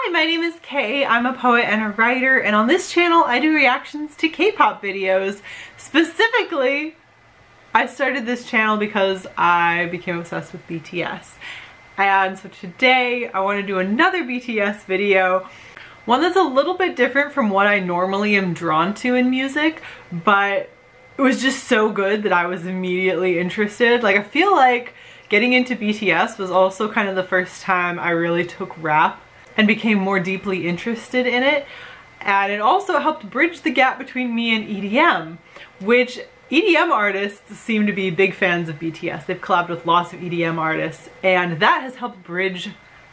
Hi, my name is Kay. I'm a poet and a writer, and on this channel I do reactions to K-pop videos. Specifically, I started this channel because I became obsessed with BTS. And so today I want to do another BTS video, one that's a little bit different from what I normally am drawn to in music, but it was just so good that I was immediately interested. Like, I feel like getting into BTS was also kind of the first time I really took rap and became more deeply interested in it. And it also helped bridge the gap between me and EDM, which EDM artists seem to be big fans of BTS. They've collabed with lots of EDM artists, and that has helped bridge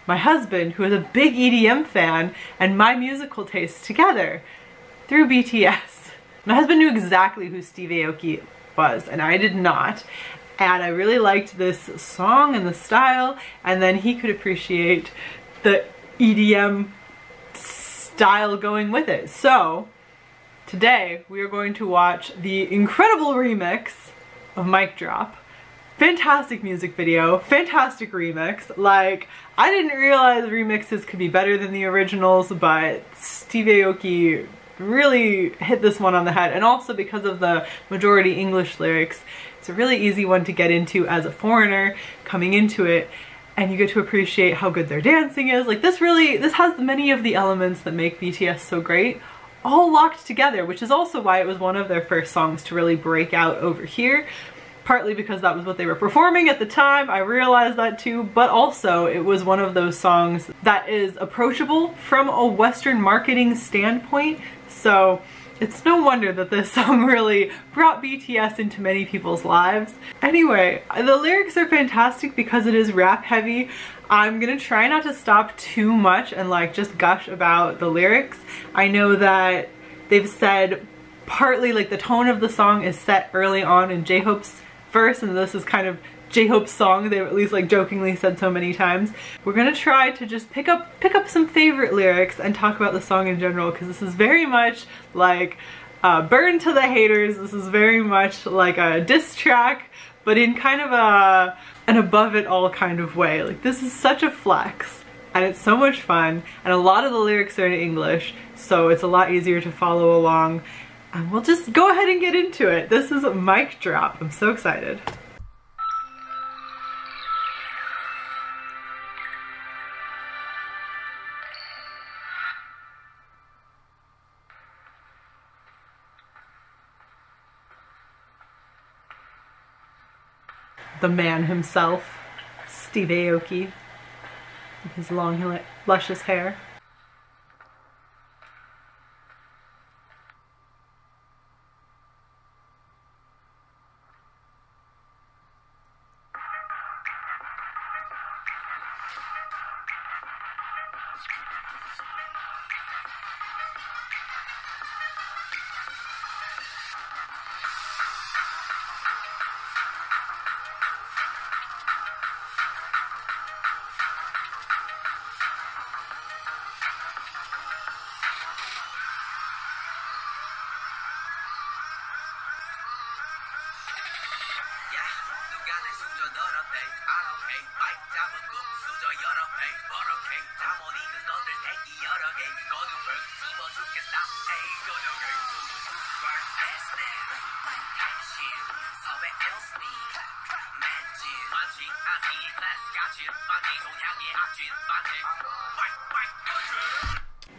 my husband, who is a big EDM fan, and my musical tastes together through BTS. My husband knew exactly who Steve Aoki was, and I did not. And I really liked this song and the style, and then he could appreciate the EDM style going with it. So today we are going to watch the incredible remix of Mic Drop. Fantastic music video, fantastic remix. Like, I didn't realize remixes could be better than the originals, but Steve Aoki really hit this one on the head. And also because of the majority English lyrics, it's a really easy one to get into as a foreigner coming into it, and you get to appreciate how good their dancing is. Like, this has many of the elements that make BTS so great all locked together, which is also why it was one of their first songs to really break out over here. Partly because that was what they were performing at the time, I realized that too, but also it was one of those songs that is approachable from a Western marketing standpoint. So it's no wonder that this song really brought BTS into many people's lives. Anyway, the lyrics are fantastic because it is rap heavy. I'm gonna try not to stop too much and like just gush about the lyrics. I know that they've said partly like the tone of the song is set early on in J-Hope's verse, and this is kind of J-Hope's song. They've at least like jokingly said so many times. We're gonna try to just pick up some favorite lyrics and talk about the song in general, because this is very much like burn to the haters. This is very much like a diss track, but in kind of an above it all kind of way. Like, this is such a flex and it's so much fun, and a lot of the lyrics are in English, so it's a lot easier to follow along. And we'll just go ahead and get into it. This is Mic Drop. I'm so excited. The man himself, Steve Aoki, with his long, luscious hair.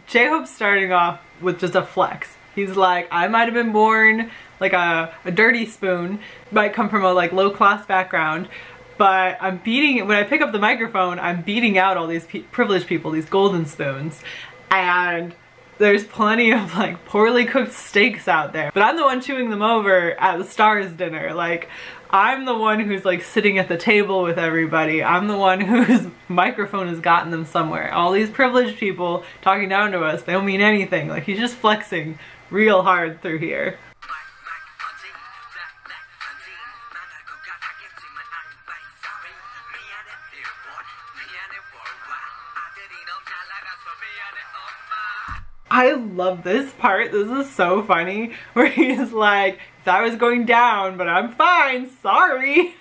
J-Hope's starting off with just a flex. He's like, I might have been born like a dirty spoon, might come from a like low class background, but when I pick up the microphone, I'm beating out all these privileged people, these golden spoons. And there's plenty of like poorly cooked steaks out there, but I'm the one chewing them over at the Stars dinner. Like, I'm the one who's like sitting at the table with everybody. I'm the one whose microphone has gotten them somewhere. All these privileged people talking down to us, they don't mean anything. Like, he's just flexing real hard through here. I love this part. This is so funny, where he's like, I was going down, but I'm fine, sorry.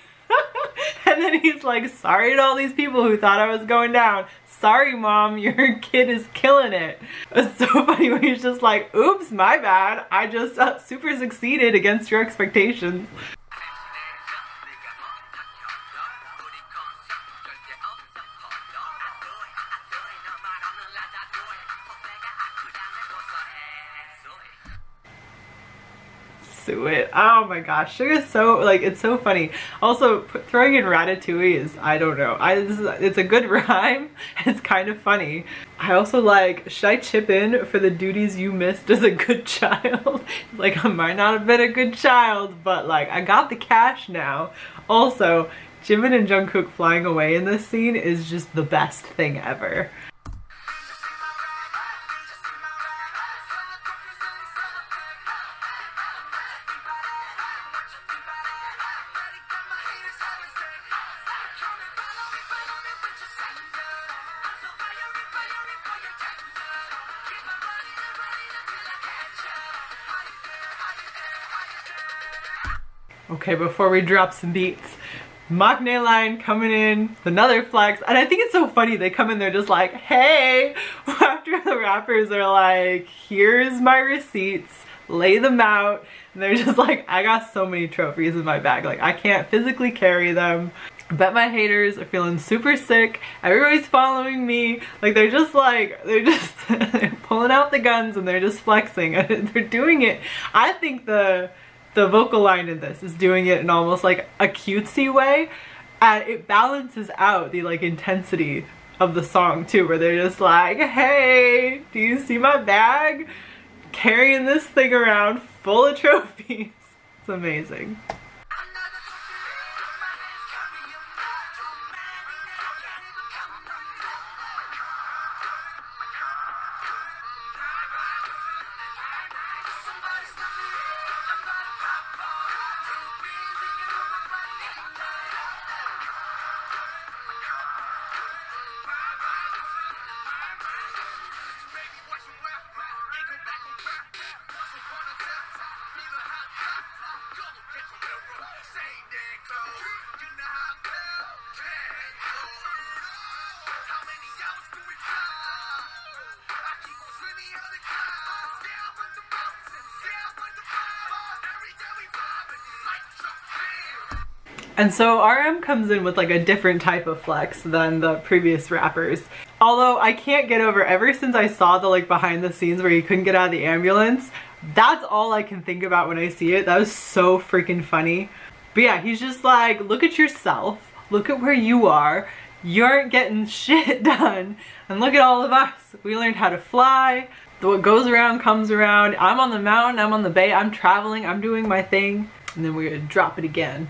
And And then he's like, sorry to all these people who thought I was going down. Sorry, mom, your kid is killing it. It's so funny when he's just like, oops, my bad. I just super succeeded against your expectations. It. Oh my gosh, Suga's so, like, it's so funny. Also, throwing in Ratatouille is, I don't know, it's a good rhyme. It's kind of funny. I also like, should I chip in for the duties you missed as a good child? Like, I might not have been a good child, but like, I got the cash now. Also, Jimin and Jungkook flying away in this scene is just the best thing ever. Okay, before we drop some beats, Maknae line coming in, another flex, and I think it's so funny, they come in, they're just like, hey, after the rappers are like, here's my receipts, lay them out, and they're just like, I got so many trophies in my bag, like I can't physically carry them. I bet my haters are feeling super sick, everybody's following me, like they're they're pulling out the guns and they're just flexing, and they're doing it. I think the vocal line in this is doing it in almost like a cutesy way, and it balances out the like intensity of the song too, where they're just like, hey, do you see my bag? Carrying this thing around full of trophies. It's amazing. And so RM comes in with like a different type of flex than the previous rappers. Although I can't get over, ever since I saw the like behind the scenes where he couldn't get out of the ambulance, that's all I can think about when I see it. That was so freaking funny. But yeah, he's just like, look at yourself, look at where you are, you aren't getting shit done, and look at all of us. We learned how to fly, what goes around comes around, I'm on the mountain, I'm on the bay, I'm traveling, I'm doing my thing, and then we're gonna drop it again.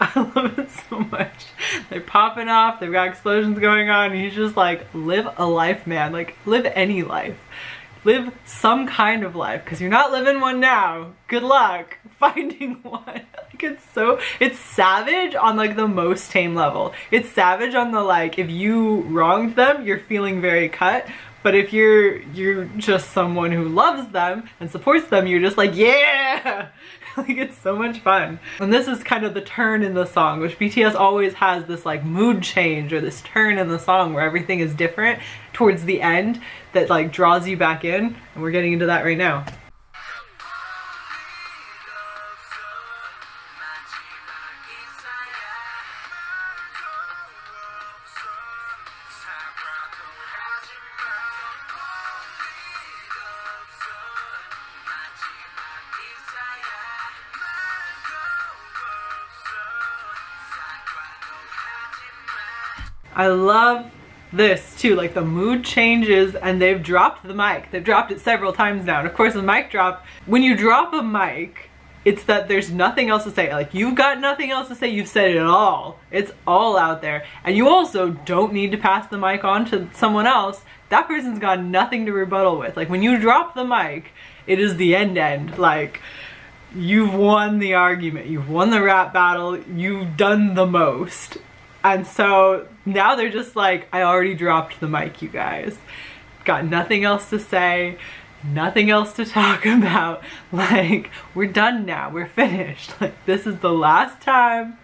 I love it so much. They're popping off, they've got explosions going on, and he's just like, live a life, man. Like, live any life. Live some kind of life, because you're not living one now. Good luck finding one. Like, it's savage on like the most tame level. It's savage on the like, if you wronged them, you're feeling very cut. But if you're just someone who loves them and supports them, you're just like, yeah! Like, it's so much fun. And this is kind of the turn in the song, which BTS always has this like mood change or this turn in the song where everything is different towards the end that like draws you back in. And we're getting into that right now. I love this too, like the mood changes and they've dropped the mic. They've dropped it several times now. And of course the mic drop, when you drop a mic, it's that there's nothing else to say. Like, you've got nothing else to say, you've said it all. It's all out there. And you also don't need to pass the mic on to someone else. That person's got nothing to rebuttal with. Like, when you drop the mic, it is the end. Like, you've won the argument, you've won the rap battle, you've done the most. And so now they're just like, I already dropped the mic, you guys. Got nothing else to say, nothing else to talk about. Like, we're done now, we're finished. Like, this is the last time.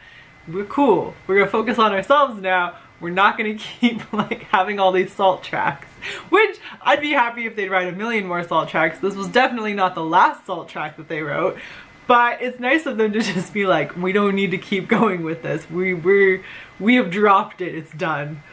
We're cool. We're gonna focus on ourselves now. We're not gonna keep like having all these salt tracks, which I'd be happy if they'd write a million more salt tracks. This was definitely not the last salt track that they wrote, but it's nice of them to just be like, we don't need to keep going with this. We have dropped it, it's done.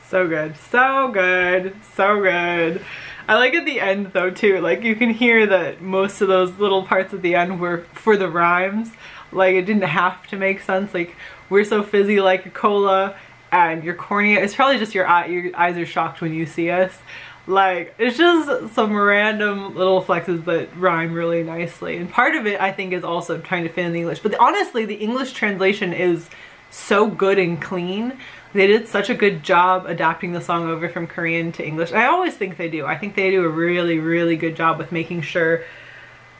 So good, so good, so good. I like at the end though too, like you can hear that most of those little parts at the end were for the rhymes. Like, it didn't have to make sense. Like, we're so fizzy like a cola, and your cornea, it's probably just your eyes are shocked when you see us. Like, it's just some random little flexes that rhyme really nicely. And part of it I think is also trying to fit in the English. But honestly, the English translation is so good and clean. They did such a good job adapting the song over from Korean to English. I always think they do. I think they do a really, really good job with making sure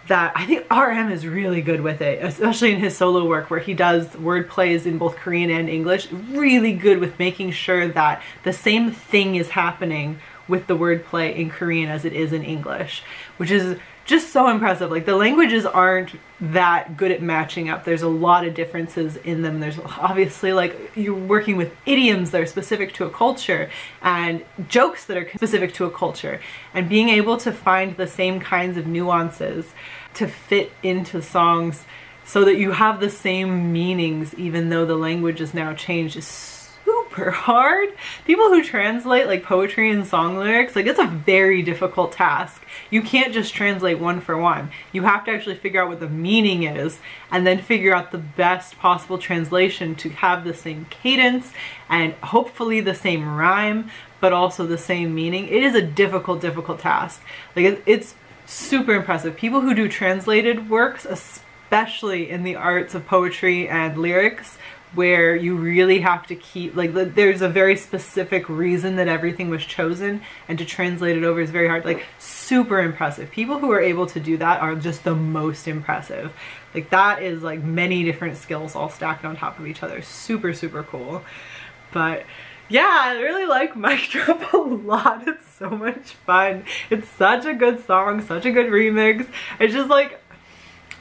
that, I think RM is really good with it, especially in his solo work where he does word plays in both Korean and English. Really good with making sure that the same thing is happening with the wordplay in Korean as it is in English, which is just so impressive. Like, the languages aren't that good at matching up. There's a lot of differences in them. There's obviously, like, you're working with idioms that are specific to a culture and jokes that are specific to a culture, and being able to find the same kinds of nuances to fit into songs so that you have the same meanings even though the language is now changed is super hard. People who translate like poetry and song lyrics, like, it's a very difficult task. You can't just translate one for one. You have to actually figure out what the meaning is and then figure out the best possible translation to have the same cadence and hopefully the same rhyme, but also the same meaning. It is a difficult task. Like, it's super impressive. People who do translated works, especially in the arts of poetry and lyrics, where you really have to keep, like, there's a very specific reason that everything was chosen, and to translate it over is very hard. Like, super impressive. People who are able to do that are just the most impressive. Like, that is like many different skills all stacked on top of each other. Super, super cool. But yeah, I really like Mic Drop a lot. It's so much fun. It's such a good song, such a good remix. It's just like,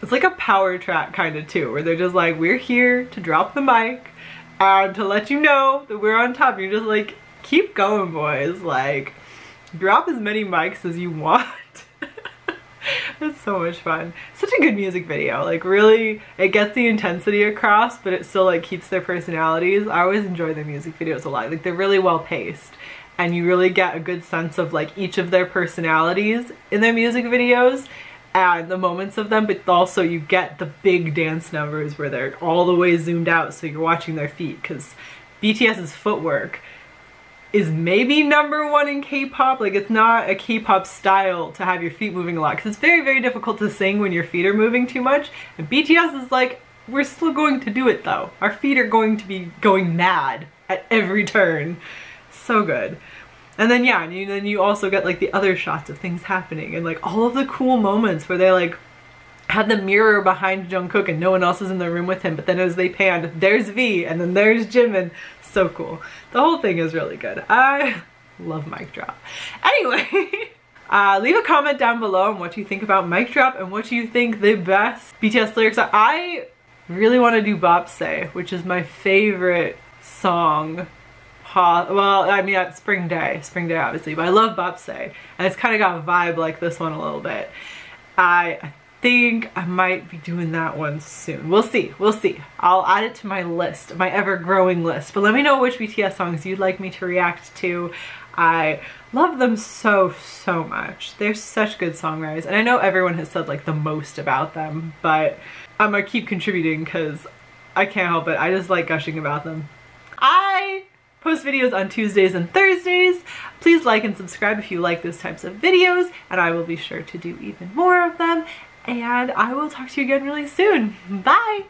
it's like a power track kind of too, where they're just like, we're here to drop the mic and to let you know that we're on top. You're just like, keep going, boys. Like, drop as many mics as you want. It's so much fun. Such a good music video. Like, really, it gets the intensity across, but it still like keeps their personalities. I always enjoy their music videos a lot. Like, they're really well paced, and you really get a good sense of like each of their personalities in their music videos and the moments of them, but also you get the big dance numbers where they're all the way zoomed out so you're watching their feet, because BTS's footwork is maybe #1 in K-pop. Like, it's not a K-pop style to have your feet moving a lot, because it's very, very difficult to sing when your feet are moving too much. And BTS is like, we're still going to do it though. Our feet are going to be going mad at every turn. So good. And then yeah, and then you also get like the other shots of things happening and like all of the cool moments where they like had the mirror behind Jungkook and no one else is in the room with him, but then as they panned, there's V and then there's Jimin. So cool. The whole thing is really good. I love Mic Drop. Anyway, leave a comment down below on what you think about Mic Drop and what you think the best BTS lyrics are. I really want to do Bop Say, which is my favorite song. Well, I mean, that's Spring Day obviously, but I love Bop Say, and it's kind of got a vibe like this one a little bit. I think I might be doing that one soon. We'll see, we'll see. I'll add it to my list, my ever-growing list. But let me know which BTS songs you'd like me to react to. I love them so much. They're such good songwriters, and I know everyone has said like the most about them, but I'm gonna keep contributing because I can't help it. I just like gushing about them. I post videos on Tuesdays and Thursdays. Please like and subscribe if you like those types of videos, and I will be sure to do even more of them. And I will talk to you again really soon. Bye!